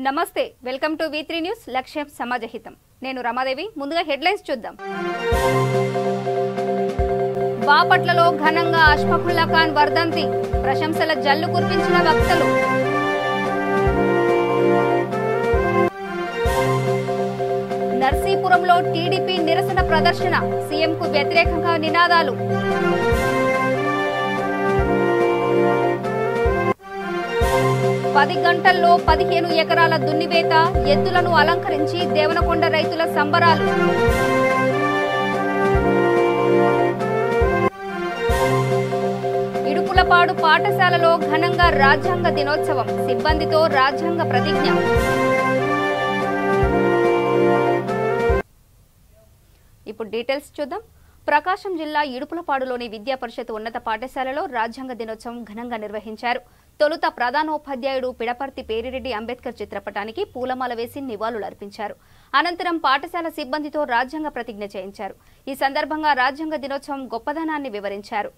నమస్తే welcome to V3 news లక్ష్యం సమాజహితం నేను రమాదేవి ముందుగా హెడ్లైన్స్ చూద్దాం బాపట్లలో ఘనంగా అష్ఫాకుల్లా ఖాన్ వర్ధంతి ప్రశంసల జల్లు కురిపించిన వక్తలు నర్సీపురంలో టీడీపీ నిరసన ప్రదర్శన సీఎంకు వ్యతిరేకంగా నినాదాలు పది గంటల్లో 15 ఎకరాల దున్నివేత ఎద్దులను అలంకరించి దేవనకొండ రైతుల సంబరాలు ఇడుపులపాడు పాఠశాలలో ఘనంగా రాజ్యాంగ దినోత్సవం సిబ్బందితో రాజ్యాంగ ప్రతిజ్ఞ ఇప్పుడు డీటెయిల్స్ చూద్దాం ప్రకాశం జిల్లా ఇడుపులపాడులోని విద్యా పరిషత్ ఉన్నత పాఠశాలలో రాజ్యాంగ దినోత్సవం ఘనంగా నిర్వహించారు తొలుత ప్రధానోపాధ్యాయుడు పిడపర్తి పేరిరెడ్డి అంబేద్కర్ చిత్రపటానికి పూలమాల వేసి నివాళులర్పించారు అనంతరం పాఠశాల సిబ్బందితో రాజ్యాంగ ప్రతిజ్ఞ చేయించారు ఈ సందర్భంగా రాజ్యాంగ దినోత్సవం గొప్పదనాన్ని వివరించారు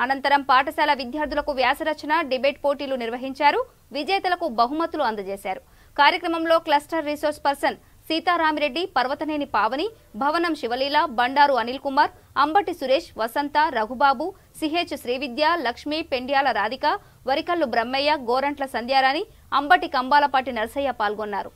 అనంతరం పాఠశాల విద్యార్థులకు వ్యాసరచన డిబేట్ పోటీలు నిర్వహించారు విజేతలకు బహుమతులు అందజేశారు కార్యక్రమంలో cluster resource person Sitaramireddy Parvathaneni Pavani Bhavanam Sivaleela Bandaru Anil Kumar Ambati Suresh Vasantha Raghubabu CH Srividya Lakshmi Pendyala Radhika Varikallu Brahmaiah Gorantla Sandhyarani Ambati Kambalapati Narsaiah పాల్గొన్నారు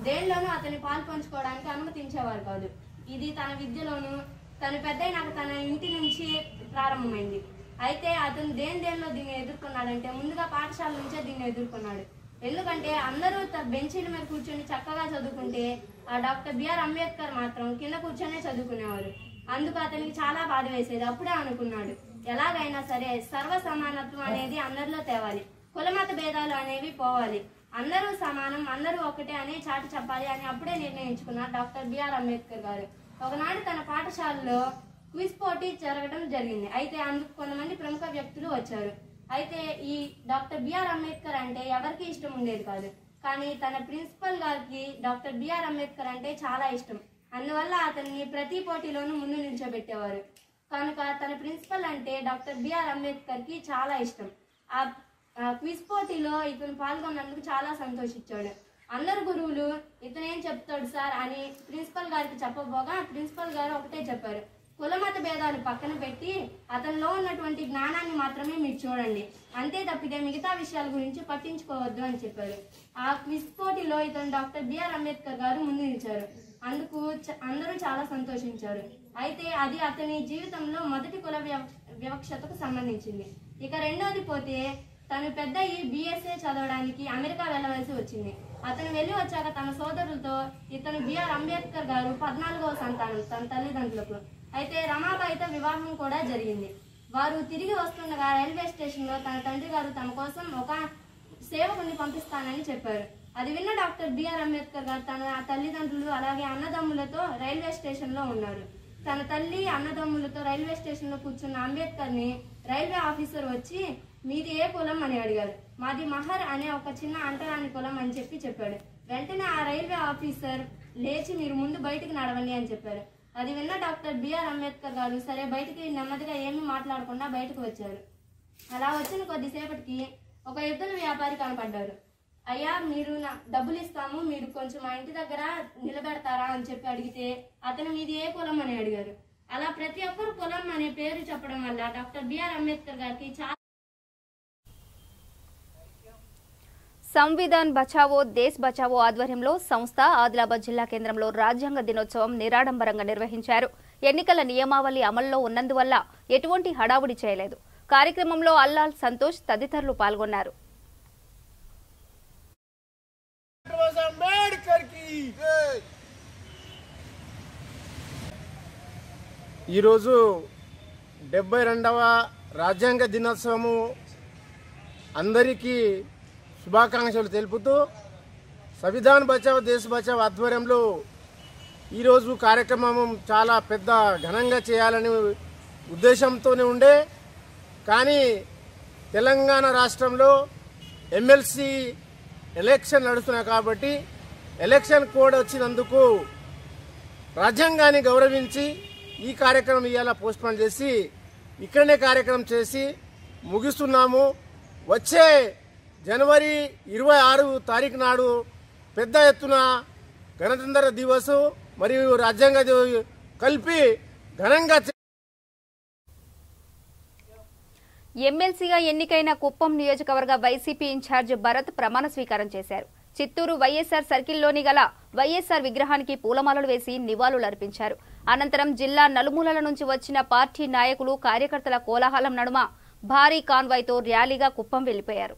దేనిలోనూ అతని పాలు పంచుకోవడానికి అనుమతించేవారు కాదు ఇది తన విద్యలోను తను పెద్దయినాక తన ఇంటి నుంచి ప్రారంభమైంది అయితే అతను దేనిలో దీన్ని ఎదుర్కొన్నాడంటే ముందుగా పాఠశాల నుంచే దీన్ని ఎదుర్కొన్నాడు ఎందుకంటే అందరూ బెంచీల మీద కూర్చొని చక్కగా చదువుకుంటే ఆ డాక్టర్ బిఆర్ అంబేద్కర్ మాత్రం కింద కూర్చొనే చదువుకునేవారు అందుకు అతనికి చాలా బాధ వేసేది అప్పుడే అనుకున్నాడు ఎలాగైనా సరే సర్వ సమానత్వం అనేది అందరిలో తేవాలి కులమత భేదాలు అనేవి పోవాలి అందరూ సమానం అందరూ ఒకటే అని చాటి చెప్పాలి అని అప్పుడే నిర్ణయించుకున్నారు డాక్టర్ బిఆర్ అంబేద్కర్ గారు ఒకనాడు తన పాఠశాలలో క్విజ్ పోటీ జరగడం జరిగింది అయితే అందుకు కొంతమంది ప్రముఖ వ్యక్తులు వచ్చారు అయితే ఈ డాక్టర్ బిఆర్ అంబేద్కర్ అంటే ఎవరికి ఇష్టం ఉండేది కాదు కానీ తన ప్రిన్సిపల్ గారికి డాక్టర్ బిఆర్ అంబేద్కర్ అంటే చాలా ఇష్టం అందువల్ల అతన్ని ప్రతి పోటీలోనూ ముందు నిల్చోబెట్టేవారు కనుక తన ప్రిన్సిపల్ అంటే డాక్టర్ బిఆర్ అంబేద్కర్ కి చాలా ఇష్టం ఆ క్విజ్ పోటీలో ఇతను పాల్గొన్నందుకు చాలా సంతోషించాడు అందరు గురువులు ఇతను ఏం చెప్తాడు సార్ అని ప్రిన్సిపల్ గారికి చెప్పబోగా ప్రిన్సిపల్ గారు ఒకటే చెప్పారు కులమత భేదాలు పక్కన పెట్టి అతనిలో ఉన్నటువంటి జ్ఞానాన్ని మాత్రమే మీరు చూడండి అంతే తప్పితే మిగతా విషయాల గురించి పట్టించుకోవద్దు అని చెప్పారు ఆ క్విజ్ పోటీలో ఇతను డాక్టర్ బిఆర్ అంబేద్కర్ గారు ముందు నిలిచారు అందుకు అందరూ చాలా సంతోషించారు అయితే అది అతని జీవితంలో మొదటి కుల వివక్షతకు సంబంధించింది ఇక రెండోది పోతే తను పెద్ద బిఎస్ఏ చదవడానికి అమెరికా వెళ్ళవలసి వచ్చింది అతను వెళ్ళి వచ్చాక తన సోదరులతో ఇతను బిఆర్ అంబేద్కర్ గారు 14వ సంతానం తన తల్లిదండ్రులకు అయితే రమాబాయితో వివాహం కూడా జరిగింది వారు తిరిగి వస్తుండగా రైల్వే స్టేషన్ లో తన తండ్రి గారు తమ కోసం ఒక సేవకుని పంపిస్తానని చెప్పారు అది విన్న డాక్టర్ బిఆర్ అంబేద్కర్ గారు తన తల్లిదండ్రులు అలాగే అన్నదమ్ములతో రైల్వే స్టేషన్ లో ఉన్నారు తన తల్లి అన్నదమ్ములతో రైల్వే స్టేషన్ లో కూర్చున్న అంబేద్కర్ ని రైల్వే ఆఫీసర్ వచ్చి మీది ఏ కులం అని అడిగారు మాది మహర్ అనే ఒక చిన్న అంటరాని కులం అని చెప్పాడు వెంటనే ఆ రైల్వే ఆఫీసర్ లేచి మీరు ముందు బయటికి నడవండి అని చెప్పారు అది విన్న డాక్టర్ బిఆర్ అంబేద్కర్ గారు సరే బయటికి నెమ్మదిగా ఏమీ మాట్లాడకుండా బయటకు వచ్చారు అలా వచ్చిన కొద్దిసేపటికి ఒక ఎద్దుల వ్యాపారి కనపడ్డారు అయ్యా మీరు డబ్బులు ఇస్తాము మీరు కొంచెం మా ఇంటి దగ్గర నిలబెడతారా అని చెప్పి అడిగితే అతను మీది ఏ కులం అని అడిగారు అలా ప్రతి ఒక్కరు కులం అనే పేరు చెప్పడం వల్ల డాక్టర్ బిఆర్ అంబేద్కర్ గారికి చాలా సంవిధాన్ బచావో దేశ్ బచావో ఆధ్వర్యంలో సంస్థ ఆదిలాబాద్ జిల్లా కేంద్రంలో రాజ్యాంగ దినోత్సవం నిరాడంబరంగా నిర్వహించారు ఎన్నికల నియమావళి అమల్లో ఉన్నందువల్ల ఎటువంటి హడావుడి చేయలేదు కార్యక్రమంలో అల్లాల్ సంతోష్ తదితరులు పాల్గొన్నారు ఈరోజు 72వ రాజ్యాంగ దినోత్సవము అందరికీ శుభాకాంక్షలు తెలుపుతూ సంవిధాన్ బచావ్ దేశ్ బచావ్ ఆధ్వర్యంలో ఈరోజు కార్యక్రమం చాలా పెద్ద ఘనంగా చేయాలని ఉద్దేశంతోనే ఉండే కానీ తెలంగాణ రాష్ట్రంలో ఎమ్మెల్సీ ఎలక్షన్ నడుస్తున్నాయి కాబట్టి ఎలక్షన్ కోడ్ వచ్చినందుకు రాజ్యాంగాన్ని గౌరవించి ఈ కార్యక్రమం ఇవాళ పోస్ట్పోన్ చేసి ఇక్కడనే కార్యక్రమం చేసి ముగిస్తున్నాము వచ్చే జనవరి 26 తారీఖు నాడు పెద్ద ఎత్తున గణతంత్ర దివస్ మరియు రాజ్యాంగ కలిపి ఘనంగా ఎమ్మెల్సీగా ఎన్నికైన కుప్పం నియోజకవర్గ వైసీపీ ఇన్ఛార్జ్ భరత్ ప్రమాణ స్వీకారం చేశారు. చిత్తూరు వైఎస్ఆర్ సర్కిల్లోని గల వైఎస్ఆర్ విగ్రహానికి పూలమాలలు వేసి నివాళులర్పించారు. అనంతరం జిల్లా నలుమూలల నుంచి వచ్చిన పార్టీ నాయకులు కార్యకర్తల కోలాహలం నడుమ భారీ కాన్వాయ్తో ర్యాలీగా కుప్పం వెళ్లిపోయారు.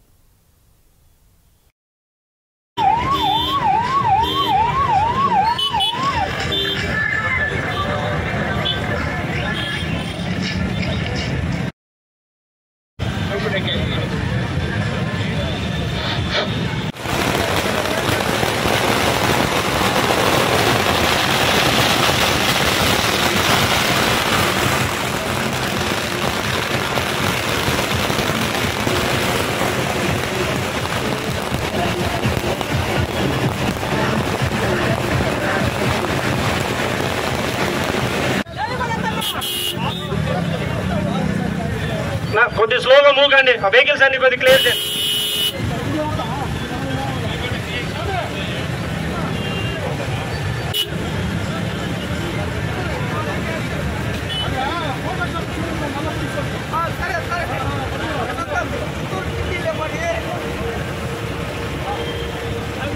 కొద్ది స్లోగా మూవ్ కండి, ఆ వెహికల్స్ అన్ని కొద్ది క్లియర్ చేయండి.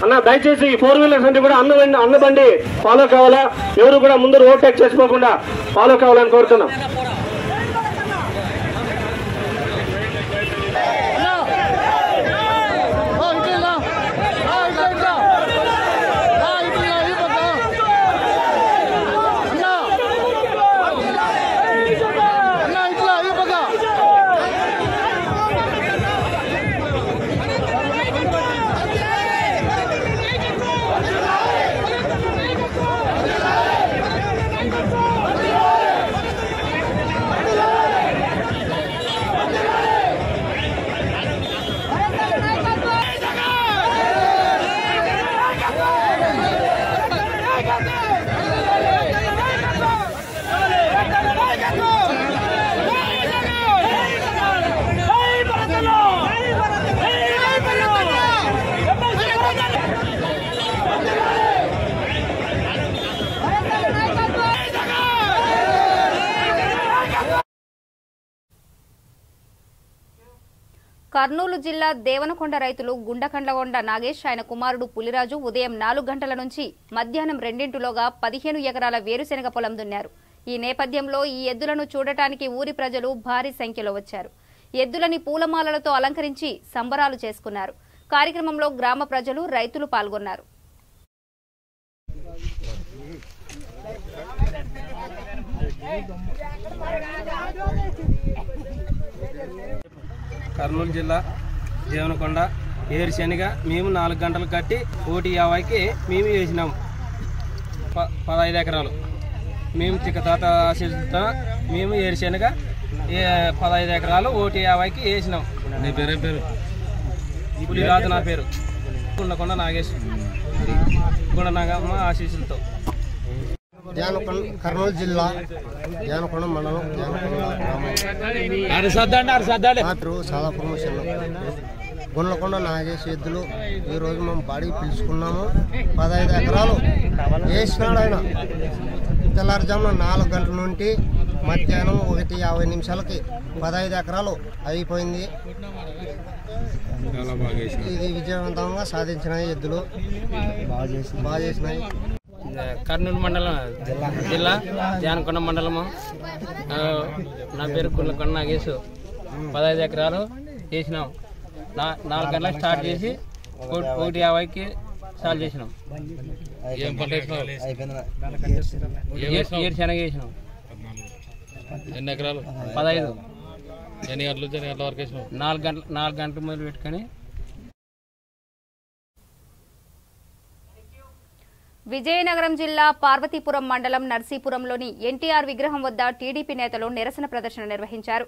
అన్న దయచేసి 4 వీలర్స్ అన్ని కూడా అన్న బండి ఫాలో కావాలా, ఎవరు కూడా ముందు ఓవర్టేక్ చేసుకోకుండా ఫాలో కావాలని కోరుతున్నాం. కర్నూలు జిల్లా దేవనకొండ రైతులు గుండకండ్లగొండ నాగేష్ ఆయన కుమారుడు పులిరాజు ఉదయం 4 గంటల నుంచి మధ్యాహ్నం 2 15 ఎకరాల వేరుశెనగ పొలం దున్నారు. ఈ నేపథ్యంలో ఈ ఎద్దులను చూడటానికి ఊరి ప్రజలు భారీ సంఖ్యలో వచ్చారు. ఎద్దులని పూలమాలలతో అలంకరించి సంబరాలు చేసుకున్నారు. కార్యక్రమంలో గ్రామ ప్రజలు, రైతులు పాల్గొన్నారు. కర్నూలు జిల్లా దేవనకొండ ఏరుశెనగ మేము 4 గంటలు కట్టి 150కి మేము వేసినాము. 15 ఎకరాలు మేము చిక్కతాత ఆశిస్తా మేము ఏరుశెనగ 15 ఎకరాలు 150కి వేసినాం. నీ పేరేం పేరు? పులిరాజు నా పేరు. గుండకొండ నాగేష్ గుండనాగమ్మ ఆశీస్సులతో. కర్నూలు జిల్లా దేవనకొండ మండలం చాలా ప్రమోషన్ గుండ్లకొండ నాగేష్ ఎద్దులు ఈరోజు మేము బాడీకి పిలుచుకున్నాము. 15 ఎకరాలు వేసినాడు ఆయన. తెల్లారుజామున 4 గంటల నుండి మధ్యాహ్నం 1:50 15 ఎకరాలు అయిపోయింది. ఇది విజయవంతంగా సాధించిన ఎద్దులు బాగా చేసినాయి. కర్నూలు మండలం జిల్లా దేవనకొండ మండలము. నా పేరు గుండ్లకొండ నాగేష్. 15 ఎకరాలు వేసినాం. 4 గంటలకు స్టార్ట్ చేసి 1:50కి స్టార్ట్ చేసినాం. ఏరుశెనగ వేసినాం. ఎన్ని ఎకరాలు? 15. ఎన్ని గంటలు ఎన్ని గంటల వరకు వేసినాం? 4 గంటలు మొదలు పెట్టుకొని. విజయనగరం జిల్లా పార్వతీపురం మండలం నర్సీపురంలోని ఎన్టీఆర్ విగ్రహం వద్ద టీడీపీ నేతలు నిరసన ప్రదర్శన నిర్వహించారు.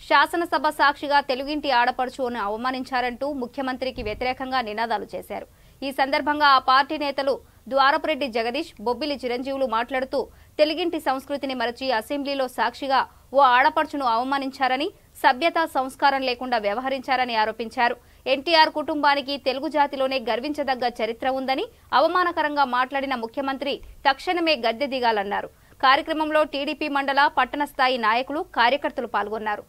శాసనసభ సాక్షిగా తెలుగింటి ఆడపడుచును అవమానించారంటూ ముఖ్యమంత్రికి వ్యతిరేకంగా నినాదాలు చేశారు. ఈ సందర్భంగా ఆ పార్టీ నేతలు ద్వారపురెడ్డి జగదీష్, బొబ్బిలి చిరంజీవులు మాట్లాడుతూ తెలుగింటి సంస్కృతిని మరచి అసెంబ్లీలో సాక్షిగా ఓ ఆడపడుచును అవమానించారని, సభ్యత సంస్కారం లేకుండా వ్యవహరించారని ఆరోపించారు. ఎన్టీఆర్ కుటుంబానికి తెలుగు జాతిలోనే గర్వించదగ్గ చరిత్ర ఉందని అవమానకరంగా మాట్లాడిన ముఖ్యమంత్రి తక్షణమే గద్దె దిగాలన్నారు. కార్యక్రమంలో టీడీపీ మండల పట్టణ స్థాయి నాయకులు కార్యకర్తలు పాల్గొన్నారు.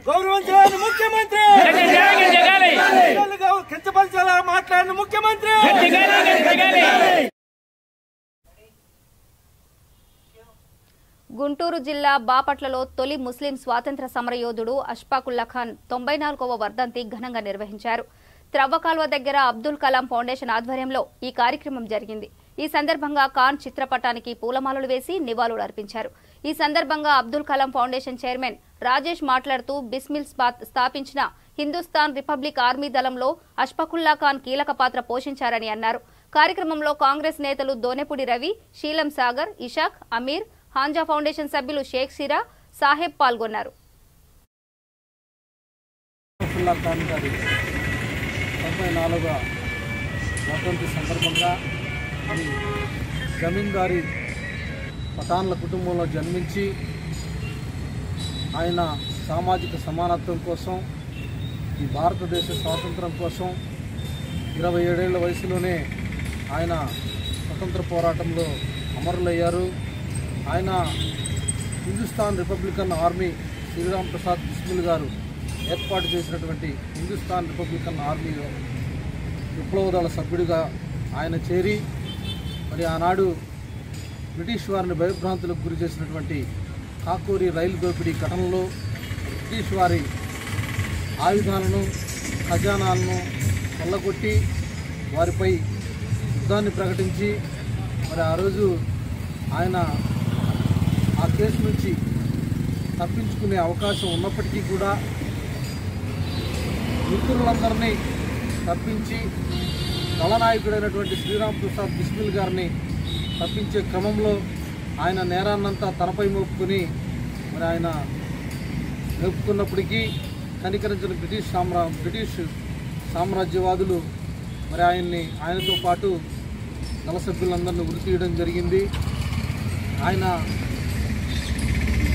గౌరవించాలని ముఖ్యమంత్రి కించపరిచేలా మాట్లాడిన ముఖ్యమంత్రి. గుంటూరు జిల్లా బాపట్లలో తొలి ముస్లిం స్వాతంత్ర సమరయోధుడు అష్ఫాకుల్లా ఖాన్ 94వ వర్ధంతి ఘనంగా నిర్వహించారు. త్రవ్వకాల్వ దగ్గర అబ్దుల్ కలాం ఫౌండేషన్ ఆధ్వర్యంలో ఈ కార్యక్రమం జరిగింది. ఈ సందర్భంగా ఖాన్ చిత్రపటానికి పూలమాలలు వేసి నివాళులు అర్పించారు. ఈ సందర్భంగా అబ్దుల్ కలాం ఫౌండేషన్ చైర్మన్ రాజేష్ మాట్లాడుతూ బిస్మిల్ స్థాపించిన హిందుస్థాన్ రిపబ్లిక్ ఆర్మీ దళంలో అష్ఫాకుల్లా ఖాన్ కీలక పాత్ర పోషించారని అన్నారు. కార్యక్రమంలో కాంగ్రెస్ నేతలు దోనెపూడి రవి, శీలం సాగర్, ఇషాక్, అమీర్, హాంజా ఫౌండేషన్ సభ్యులు షేక్ సిరా సాహెబ్ పాల్గొన్నారు. 94వ వర్ధంతి సందర్భంగా జమీందారీ పఠాన్ల కుటుంబంలో జన్మించి ఆయన సామాజిక సమానత్వం కోసం, ఈ భారతదేశ స్వాతంత్రం కోసం 27 ఏళ్ల వయసులోనే ఆయన స్వతంత్ర పోరాటంలో అమరులయ్యారు. ఆయన హిందుస్థాన్ రిపబ్లికన్ ఆర్మీ శ్రీరామ్ ప్రసాద్ బిస్మిల్ గారు ఏర్పాటు చేసినటువంటి హిందుస్థాన్ రిపబ్లికన్ ఆర్మీలో విప్లవ దళ సభ్యుడిగా ఆయన చేరి మరి ఆనాడు బ్రిటిష్ వారిని భయభ్రాంతులకు గురి చేసినటువంటి కాకూరి రైలు దోపిడీ ఘటనలో బ్రిటిష్ వారి ఆయుధాలను, ఖజానాలను కొల్లగొట్టి వారిపై యుద్ధాన్ని ప్రకటించి మరి ఆ రోజు ఆయన ఆ కేసు నుంచి తప్పించుకునే అవకాశం ఉన్నప్పటికీ కూడా మిత్రులందరినీ తప్పించి దళనాయకుడైనటువంటి శ్రీరామ్ ప్రసాద్ బిస్మిల్ గారిని తప్పించే క్రమంలో ఆయన నేరాన్నంతా తనపై మోపుకొని మరి ఆయన మేపుకున్నప్పటికీ కనికరించిన బ్రిటిష్ సామ్రాజ్యవాదులు మరి ఆయనతో పాటు దళ సభ్యులందరినీ ఉరి తీయడం జరిగింది. ఆయన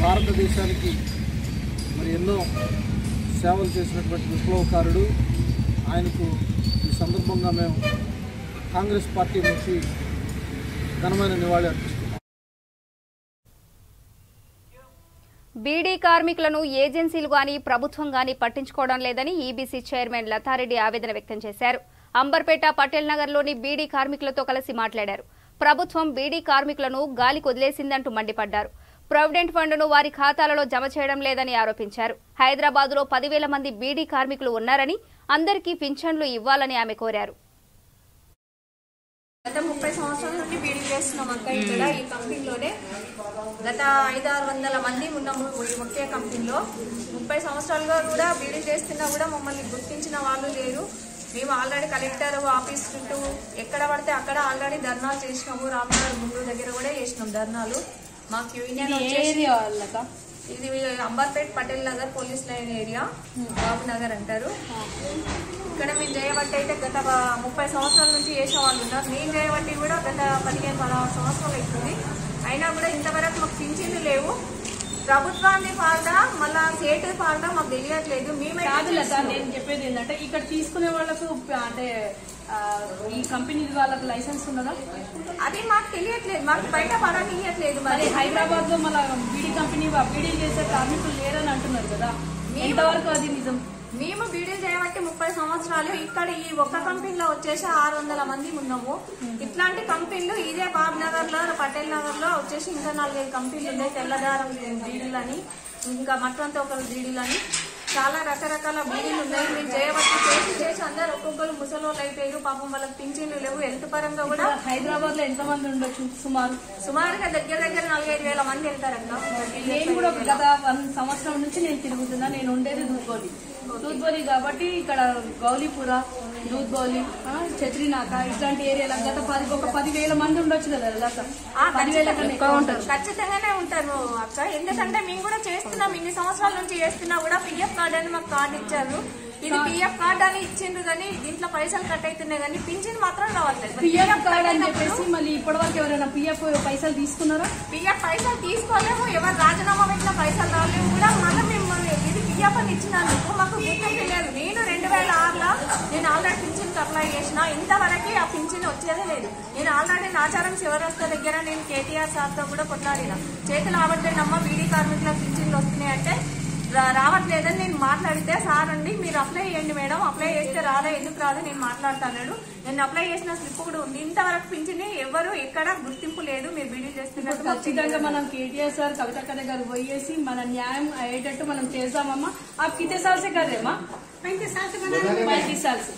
భారతదేశానికి మరి ఎన్నో సేవలు చేసినటువంటి విప్లవకారుడు. ఆయనకు ఈ సందర్భంగా మేము కాంగ్రెస్ పార్టీ నుంచి ఘనమైన నివాళి అర్పిస్తున్నాం. బీడీ కార్మికులను ఏజెన్సీలు గాని ప్రభుత్వం గాని పట్టించుకోవడం లేదని ఈబీసీ చైర్మన్ లతారెడ్డి ఆవేదన వ్యక్తం చేశారు. అంబర్పేట పటేల్ నగర్లోని బీడీ కార్మికులతో కలిసి మాట్లాడారు. ప్రభుత్వం బీడీ కార్మికులను గాలికి వదిలేసిందంటూ మండిపడ్డారు. ప్రావిడెంట్ ఫండ్ను వారి ఖాతాలలో జమ చేయడం లేదని ఆరోపించారు. హైదరాబాద్లో 10,000 మంది బీడీ కార్మికులు ఉన్నారని, అందరికీ పింఛన్లు ఇవ్వాలని ఆమె కోరారు. గత 30 సంవత్సరాల నుండి బీడీ చేస్తున్నాం అక్క. ఇక్కడ ఈ కంపెనీలోనే గత 500-600 మంది ఉన్నాము. ఈ ఒకే కంపెనీలో 30 సంవత్సరాలుగా కూడా బీడీ చేస్తున్నా కూడా మమ్మల్ని గుర్తించిన వాళ్ళు లేరు. మేము ఆల్రెడీ కలెక్టర్ ఆఫీస్ చుట్టూ ఎక్కడ పడితే అక్కడ ఆల్రెడీ ధర్నాలు చేసినాము. రామనగర్ గుంటూరు దగ్గర కూడా చేసినాం ధర్నాలు. మాకు యూనియన్ వచ్చేసి ఇది Amberpet Patel Nagar police line area, Babu Nagar అంటారు. ఇక్కడ మేము చేయబట్టి అయితే గత 30 సంవత్సరాల నుంచి చేసే వాళ్ళు ఉన్నారు. మేము చేయబట్టి కూడా గత 15-16 సంవత్సరాలు అవుతుంది. అయినా కూడా ఇంతవరకు మాకు పింఛన్లు లేవు. ప్రభుత్వాన్ని పాలన మళ్ళా సేటు పాలన మాకు తెలియట్లేదు. మేమే నేను చెప్పేది ఏంటంటే ఇక్కడ తీసుకునే వాళ్ళకు అంటే ఈ కంపెనీ వాళ్ళకి లైసెన్స్ ఉన్నదా అది మాకు తెలియట్లేదు. మాకు బయట పడనియట్లేదు. మరి హైదరాబాద్ లో మన బీడీ కంపెనీ బీడీలు చేసే కార్మికులు లేరని అంటున్నారు కదా, ఎంతవరకు అది నిజం? మేము బీడీలు చేయబట్టి 30 సంవత్సరాలు. ఇక్కడ ఈ ఒక్క కంపెనీలో వచ్చేసి 600 మంది ఉన్నాము. ఇట్లాంటి కంపెనీలు ఇదే బాబ్ నగర్ లో, పటేల్ నగర్ లో వచ్చేసి ఇంకా 4-5 కంపెనీలు ఉన్నాయి. తెల్లదారం బీడీలని, ఇంకా మట్టంతో ఒక బీడీలని. చాలా రకరకాల బీడీలు ఉన్నాయి. మేము చేయవచ్చు చేసి అందరు ఒక్కొక్కరు ముసలోళ్ళు అయిపోయారు. పాపం వాళ్ళకి పింఛన్లు లేవు. హెల్త్ పరంగా కూడా హైదరాబాద్ లో ఎంతమంది ఉండొచ్చు? సుమారుగా దగ్గర 4-5 మంది వెళ్తారంట. నేను కూడా గత 1 సంవత్సరం నుంచి నేను తిరుగుతున్నా. నేను ఉండేది దూద్బోలి కాబట్టి ఇక్కడ గౌలీపుర, దూద్బోలి, చత్రినాక ఇట్లాంటి ఏరియాలో గత 10,000 మంది ఉండొచ్చు కదా. గత 10,000 కన్నా ఎక్కువ ఉంటారు. ఖచ్చితంగానే ఉంటారు అక్క. ఎందుకంటే మేము కూడా చేస్తున్నాం, ఇన్ని సంవత్సరాల నుంచి చేస్తున్నా కూడా పిఎఫ్ కార్డు అని మాకు కార్డు ఇచ్చారు. ఇది పిఎఫ్ కార్డు అని ఇచ్చిండ్రు కానీ దీంట్లో పైసలు కట్ అవుతున్నాయి కానీ పింఛన్ మాత్రం రావట్లేదు. పిఎఫ్ కార్డు అని చెప్పేసి మళ్ళీ ఇప్పటి వరకు ఎవరైనా పిఎఫ్ పైసలు తీసుకున్నారా? పిఎఫ్ పైసలు తీసుకోలేము. ఎవరు రాజీనామా పెట్టిన పైసలు రాలేము కూడా. మళ్ళీ మేము ఇది పిఎఫ్ అని ఇచ్చినందుకు మాకు గుర్తింపు లేదు. నేను 2006లో నేను ఆల్రెడీ పింఛన్కి అప్లై చేసిన. ఇంతవరకు ఆ పింఛన్ వచ్చేదే లేదు. నేను ఆల్రెడీ నాచారం శివరాస్త దగ్గర నేను కేటీఆర్ సార్తో కూడా కొట్లాడిన. చేతులు ఆవట్లేదమ్మా బీడీ కార్మికుల పింఛన్లు వస్తున్నాయి అంటే రావట్లేదని నేను మాట్లాడితే, సార్ అండి మీరు అప్లై చేయండి మేడం, అప్లై చేస్తే రాదా, ఎందుకు రాదు నేను మాట్లాడుతున్నాడు. నేను అప్లై చేసిన స్లిప్ కూడా ఉంది. ఇంతవరకు పింఛని ఎవరు ఎక్కడ గుర్తింపు లేదు. మీరు బీడీ చేస్తున్నారు. ఖచ్చితంగా మనం కేటీఆర్ సార్ కవితక్క దగ్గర పోయేసి మన న్యాయం అయ్యేటట్టు మనం చేద్దామమ్మా. ఆ कितने साल से कर रहे हैं माँ? 35 साल से 35 साल से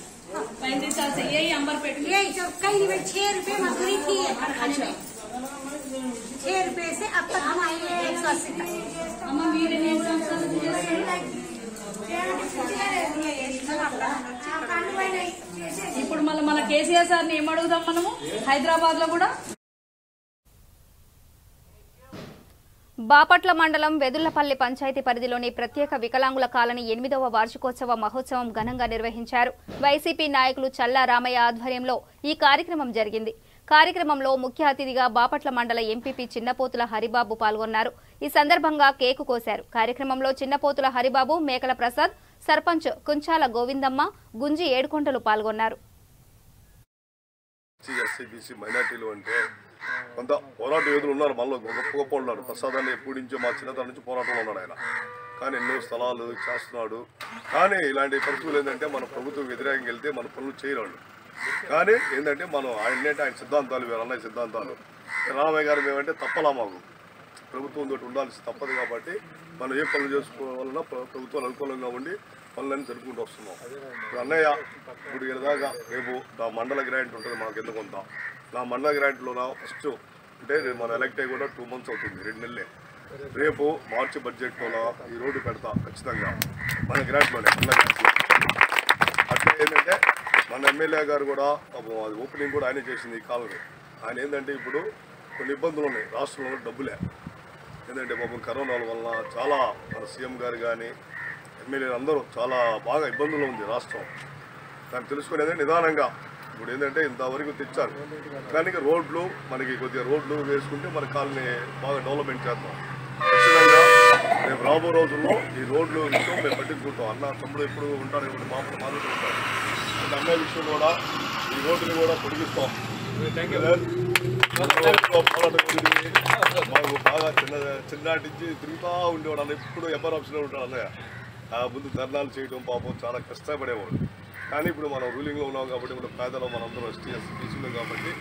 35 साल से यही अंबरपेट में यही जो कहीं भी 6 रुपए मजदूरी थी कारखाने में 6 रुपए से अब तक हम आए 180 तक. అమ్మ మీరు ఎన్ని సంవత్సరాలు చేస్తారు? ఇప్పుడు మళ్ళీ మన కేసీఆర్ సార్ని ఏమడుగుదాం మనము హైదరాబాద్ లో కూడా. బాపట్ల మండలం వెదుళ్లపల్లి పంచాయతీ పరిధిలోని ప్రత్యేక వికలాంగుల కాలనీ 8వ వార్షికోత్సవ మహోత్సవం ఘనంగా నిర్వహించారు. వైసీపీ నాయకులు చల్లా రామయ్య ఆధ్వర్యంలో ఈ కార్యక్రమం జరిగింది. కార్యక్రమంలో ముఖ్య అతిథిగా బాపట్ల మండల ఎంపీపీ చిన్నపోతుల హరిబాబు పాల్గొన్నారు. ఈ సందర్భంగా కేకు కోశారు. కార్యక్రమంలో చిన్నపోతుల హరిబాబు, మేకల ప్రసాద్, సర్పంచ్ కుంచాల గోవిందమ్మ, గుంజి ఏడుకొండలు పాల్గొన్నారు. కొంత పోరాట యోధులు ఉన్నారు, మనలో గొప్ప ఉన్నారు. ప్రసాదాన్ని ఎప్పటి నుంచో మా చిన్నతనం నుంచి పోరాటంలో ఉన్నాడు ఆయన. కానీ ఎన్నో స్థలాలు చేస్తున్నాడు. కానీ ఇలాంటి పరిస్థితులు ఏంటంటే మన ప్రభుత్వం వ్యతిరేకంగా వెళ్తే మన పనులు చేయరాడు. కానీ ఏంటంటే మనం ఆయన సిద్ధాంతాలు వేరు, అన్నయ్య సిద్ధాంతాలు. రామయ్య గారు మేమంటే తప్పలా మాకు ప్రభుత్వంతో ఉండాల్సి తప్పదు. కాబట్టి మనం ఏ పనులు చేసుకోవాలన్నా ప్రభుత్వాలు అనుకూలంగా ఉండి పనులన్నీ జరుపుకుంటూ వస్తున్నాం. ఇప్పుడు అన్నయ్య ఇప్పుడు ఇలాగా రేపు నా మండల గ్రాంట్ ఉంటుంది మాకు ఎందుకు కొంత. నా మండల గ్రాంట్లో ఫస్ట్ అంటే మన ఎలక్ట్ అయ్యి కూడా 2 months అవుతుంది, 2 నెలలే. రేపు మార్చి బడ్జెట్లో ఈ రోడ్డు పెడతా ఖచ్చితంగా మన గ్రాంట్లోనే. అట్లా ఏంటంటే మన ఎమ్మెల్యే గారు కూడా అది ఓపెనింగ్ కూడా ఆయనే చేసింది ఈ కాలనీ. ఆయన ఏంటంటే ఇప్పుడు కొన్ని ఇబ్బందులు ఉన్నాయి రాష్ట్రంలో, డబ్బులే. ఏంటంటే పాపం కరోనా వలన చాలా మన సీఎం గారు కానీ ఎమ్మెల్యేలు అందరూ చాలా బాగా ఇబ్బందుల్లో ఉంది రాష్ట్రం. దాన్ని తెలుసుకునేది నిదానంగా ఇప్పుడు ఏంటంటే ఇంతవరకు తెచ్చారు. కానీ రోడ్లు మనకి కొద్దిగా రోడ్లు వేసుకుంటే మన కాలనీ బాగా డెవలప్మెంట్ చేద్దాం. ఖచ్చితంగా రేపు రాబో రోజుల్లో ఈ రోడ్లు విషయం మేము పట్టించుకుంటాం. అన్న తమ్ముడు ఎప్పుడు ఉంటారు, ఇప్పుడు మామూలు మాదిరి ఉంటారు. అన్నయ్య విషయం కూడా ఈ రోడ్డుని కూడా పొడిగిస్తాం. మాకు బాగా చిన్నటి నుంచి తిరుగుతూ ఉండేవాడు అన్న. ఇప్పుడు ఎంఆర్ ఆఫీస్లో ఉంటాడు అన్నయ్య. ముందు ధర్నాలు చేయడం పాపం చాలా కష్టపడేవాడు. కానీ ఇప్పుడు మనం రూలింగ్లో ఉన్నాం కాబట్టి ఇప్పుడు పేదలో మనందరం ఎస్టీఎస్ బీసీలో కాబట్టి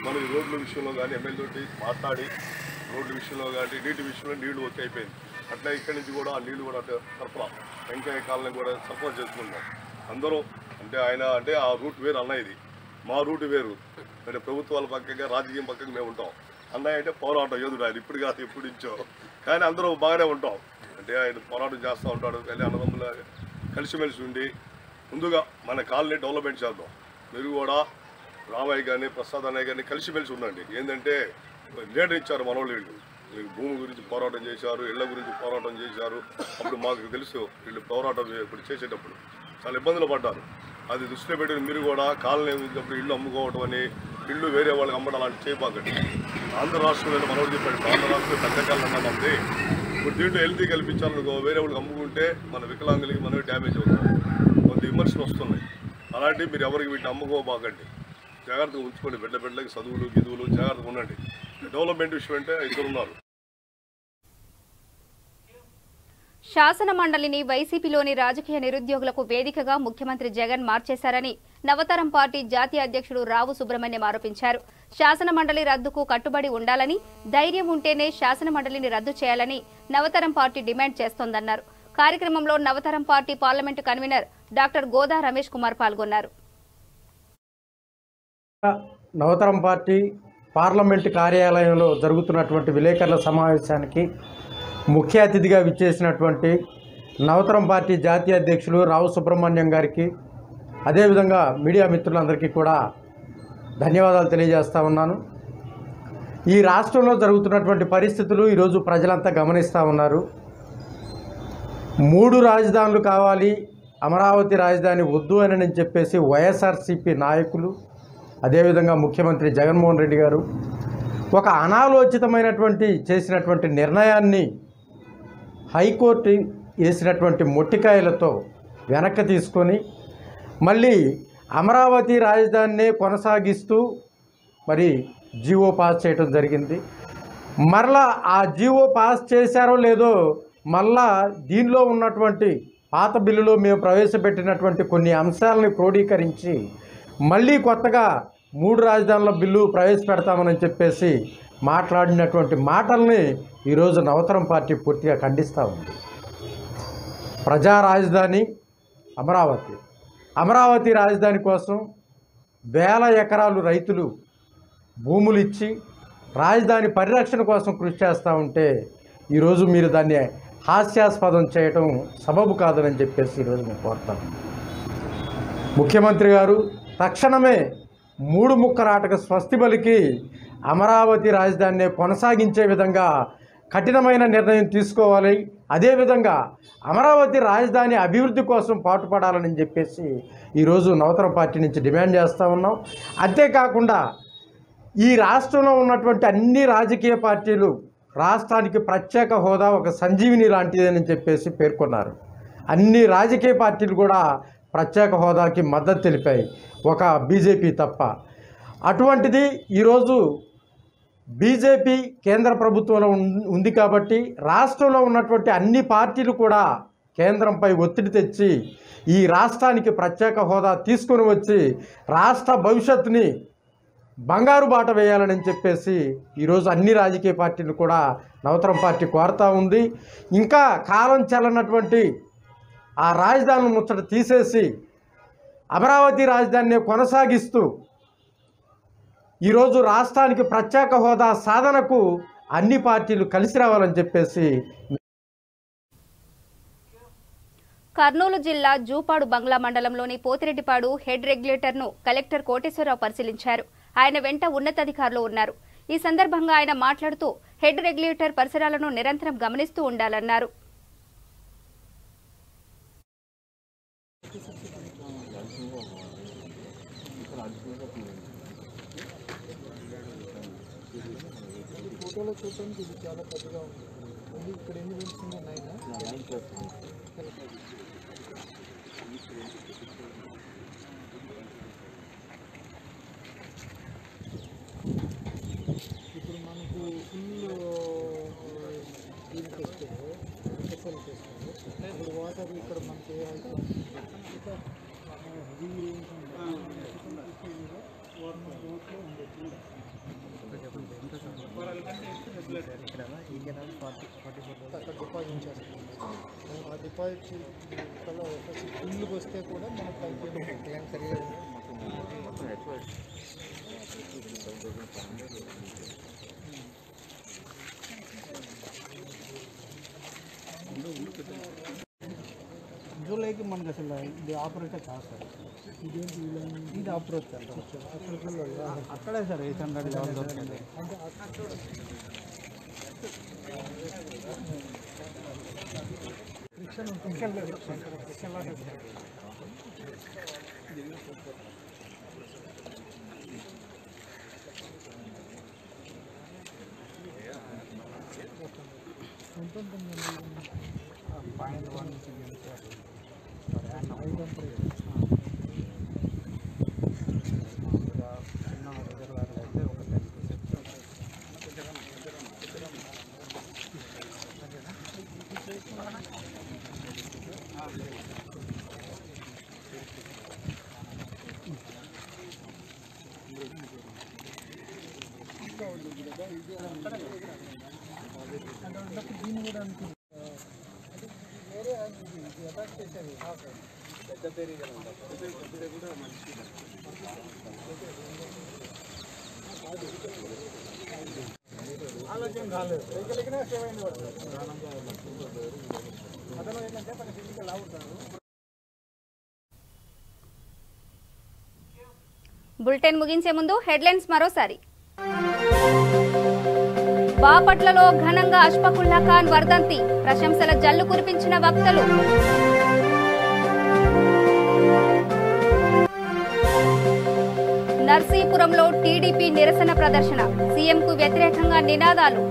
మనం ఈ రోడ్ల విషయంలో కానీ ఎమ్మెల్యేతోటి మాట్లాడి రోడ్ల విషయంలో కానీ నీటి విషయంలో నీళ్లు ఓకే అయిపోయింది. అట్లా ఇక్కడి నుంచి కూడా ఆ నీళ్లు కూడా సరఫరా వెంకయ్య కాలనీ కూడా సరఫరా చేసుకుంటాం అందరూ. అంటే ఆయన అంటే ఆ రూట్ వేరు, అన్న ఇది మా రూట్ వేరు. అంటే ప్రభుత్వాల పక్కగా రాజకీయం పక్కగా మేము ఉంటాం. అన్నయ్య అంటే పోరాటం యోధుడు ఆయన, ఇప్పుడు కాదు ఎప్పుడు నుంచో. కానీ అందరూ బాగానే ఉంటాం. అంటే ఆయన పోరాటం చేస్తూ ఉంటాడు. కానీ అన్నదమ్ముల కలిసిమెలిసి ఉండి ముందుగా మన కాలనీ డెవలప్మెంట్ చేద్దాం. మీరు కూడా రామయ్య కానీ ప్రసాద్ అన్నయ్య కానీ కలిసిమెలిసి ఉండండి. ఏంటంటే లీడర్ ఇచ్చారు మనోళ్ళు, వీళ్ళు భూమి గురించి పోరాటం చేశారు, ఇళ్ల గురించి పోరాటం చేశారు. అప్పుడు మాకు తెలుసు వీళ్ళు పోరాటం ఇప్పుడు చేసేటప్పుడు చాలా ఇబ్బందులు పడ్డారు. అది దృష్టిలో పెట్టి మీరు కూడా కాలనీ ఉన్నప్పుడు ఇల్లు అమ్ముకోవడం అని, ఇల్లు వేరే వాళ్ళకి అమ్మడం అలాంటి చేయబాకండి. ఆంధ్ర రాష్ట్రంలో మనోడు చెప్పాడు, ఆంధ్ర రాష్ట్రంలో పెద్ద కాలం అన్నది ఇప్పుడు దీంట్లో హెల్తీ కల్పించాలనుకో వేరే వాళ్ళకి అమ్ముకుంటే మన వికలాంగులకి మనమే డ్యామేజ్ అవుతుంది, కొంత విమర్శలు వస్తున్నాయి. అలాంటివి మీరు ఎవరికి వీటిని అమ్ముకోబాకండి. జాగ్రత్తగా ఉంచుకోండి. బిడ్డలకి చదువులు గిదువులు జాగ్రత్తగా ఉండండి. డెవలప్మెంట్ విషయం అంటే ఇద్దరున్నారు. శాసన మండలిని వైసీపీలోని రాజకీయ నిరుద్యోగులకు వేదికగా ముఖ్యమంత్రి జగన్ మార్చేశారని నవతరం పార్టీ జాతీయ అధ్యక్షుడు రావు సుబ్రహ్మణ్యం ఆరోపించారు. శాసన మండలి రద్దుకు కట్టుబడి ఉండాలని, ధైర్యం ఉంటేనే శాసన మండలిని రద్దు చేయాలని నవతరం పార్టీ డిమాండ్ చేస్తోందన్నారు. కార్యక్రమంలో Navataram party parliament convener doctor Goda Ramesh Kumar పాల్గొన్నారు. నవతరం పార్టీ పార్లమెంటు కార్యాలయంలో జరుగుతున్నటువంటి విలేకరుల సమావేశానికి ముఖ్య అతిథిగా విచ్చేసినటువంటి నవతరం పార్టీ జాతీయ అధ్యక్షులు రావు సుబ్రహ్మణ్యం గారికి, అదేవిధంగా మీడియా మిత్రులందరికీ కూడా ధన్యవాదాలు తెలియజేస్తా ఉన్నాను. ఈ రాష్ట్రంలో జరుగుతున్నటువంటి పరిస్థితులు ఈరోజు ప్రజలంతా గమనిస్తూ ఉన్నారు. 3 రాజధానులు కావాలి, అమరావతి రాజధాని వద్దు అని చెప్పేసి వైఎస్ఆర్సీపీ నాయకులు, అదేవిధంగా ముఖ్యమంత్రి జగన్మోహన్ రెడ్డి గారు ఒక అనాలోచితమైనటువంటి చేసినటువంటి నిర్ణయాన్ని హైకోర్టు వేసినటువంటి మొట్టికాయలతో వెనక్కి తీసుకొని మళ్ళీ అమరావతి రాజధానినే కొనసాగిస్తూ మరి జీవో పాస్ చేయడం జరిగింది. మరలా ఆ జీవో పాస్ చేశారో లేదో మళ్ళా దీనిలో ఉన్నటువంటి పాత బిల్లులో మేము ప్రవేశపెట్టినటువంటి కొన్ని అంశాలను క్రోడీకరించి మళ్ళీ కొత్తగా 3 రాజధానుల బిల్లు ప్రవేశపెడతామని చెప్పేసి మాట్లాడినటువంటి మాటల్ని ఈరోజు నవతరం పార్టీ పూర్తిగా ఖండిస్తూ ఉంది. ప్రజా రాజధాని అమరావతి రాజధాని కోసం వేల ఎకరాలు రైతులు భూములు ఇచ్చి రాజధాని పరిరక్షణ కోసం కృషి చేస్తూ ఉంటే ఈరోజు మీరు దాన్ని హాస్యాస్పదం చేయటం సబబు కాదని చెప్పేసి ఈరోజు మేము కోరుతాం. ముఖ్యమంత్రి గారు తక్షణమే 3 ముక్కరాటక స్వస్తి బలికి అమరావతి రాజధానిని కొనసాగించే విధంగా కఠినమైన నిర్ణయం తీసుకోవాలి. అదేవిధంగా అమరావతి రాజధాని అభివృద్ధి కోసం పాటుపడాలని చెప్పేసి ఈరోజు నవతరం పార్టీ నుంచి డిమాండ్ చేస్తూ ఉన్నాం. అంతేకాకుండా ఈ రాష్ట్రంలో ఉన్నటువంటి అన్ని రాజకీయ పార్టీలు రాష్ట్రానికి ప్రత్యేక హోదా ఒక సంజీవిని లాంటిదని చెప్పేసి పేర్కొన్నారు. అన్ని రాజకీయ పార్టీలు కూడా ప్రత్యేక హోదాకి మద్దతు తెలిపాయి, ఒక బీజేపీ తప్ప. అటువంటిది ఈరోజు బీజేపీ కేంద్ర ప్రభుత్వంలో ఉంది కాబట్టి రాష్ట్రంలో ఉన్నటువంటి అన్ని పార్టీలు కూడా కేంద్రంపై ఒత్తిడి తెచ్చి ఈ రాష్ట్రానికి ప్రత్యేక హోదా తీసుకొని వచ్చి రాష్ట్ర భవిష్యత్తుని బంగారు బాట వేయాలని చెప్పేసి ఈరోజు అన్ని రాజకీయ పార్టీలు కూడా నవతరం పార్టీ కోరుతూ ఉంది. ఇంకా కాలం చెల్లనటువంటి ఆ రాజధానుల ముచ్చట తీసేసి అమరావతి రాజధానిని కొనసాగిస్తూ ఈరోజు రాష్ట్రానికి ప్రత్యేక హోదా సాధనకు అన్ని పార్టీలు కలిసి రావాలని చెప్పేసి. కర్నూలు జిల్లా జూపాడు బంగ్లా మండలంలోని పోతిరెడ్డిపాడు హెడ్ రెగ్యులేటర్ను కలెక్టర్ కోటేశ్వరరావు పరిశీలించారు. ఆయన వెంట ఉన్నతాధికారులు ఉన్నారు. ఈ సందర్భంగా ఆయన మాట్లాడుతూ హెడ్ రెగ్యులేటర్ పరిసరాలను నిరంతరం గమనిస్తూ ఉండాలన్నారు. ఫోటోలో చూడడానికి ఇది చాలా పెద్దగా ఉంది. ఇక్కడ ఎన్ని రూమ్స్ ఉన్నాయి? ఇప్పుడు మనకు ఫుల్ దీనికి వస్తే ఎస్ఎల్కి వస్తుంది. ఇప్పుడు వాటర్ ఇక్కడ మనకి అక్కడ డిపాజిట్ చేస్తాం. ఆ డిపాజిట్ కల్లా ఫుల్కి వస్తే కూడా మనకు పైకి సరిగా జూలైకి మనకు అసలు ఇది ఆపరేటర్ కాదు సార్. ఇదేంటి ఇది ఆపరేటర్ అక్కడే సార్ 800 లెవెల్ దొరుకుతుంది. అంటే ఫ్రిక్షన్ ఉంటుంది. దీన్ని కూడా అనుకుంటున్నాను. వేరే ఆలోచన కాలేదు రైతులకినే సేవ అయింది అతను ఏంటంటే మన ఫిజికల్ అవుతారు. బులెటిన్ ముగించే ముందు హెడ్లైన్స్ మరోసారి. బాపట్లలో ఘనంగా అష్ఫాకుల్లా ఖాన్ వర్ధంతి, ప్రశంసల జల్లు కురిపించిన వక్తలు. నర్సీపురంలో టీడీపీ నిరసన ప్రదర్శన, సీఎంకు వ్యతిరేకంగా నినాదాలు.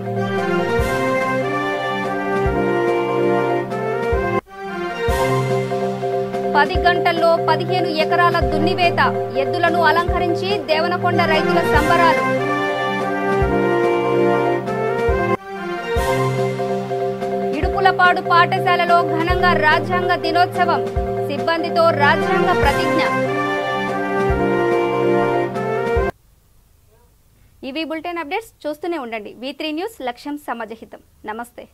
పది గంటల్లో 15 ఎకరాల దున్నివేత, ఎద్దులను అలంకరించి దేవనకొండ రైతుల సంబరాలు. ఇడుపులపాడు పాఠశాలలో ఘనంగా రాజ్యాంగ దినోత్సవం, సిబ్బందితో రాజ్యాంగ ప్రతిజ్ఞ. ఇవి బులెటిన్ అప్డేట్స్. చూస్తూనే ఉండండి V3 న్యూస్, లక్ష్యం సమాజహితం. నమస్తే.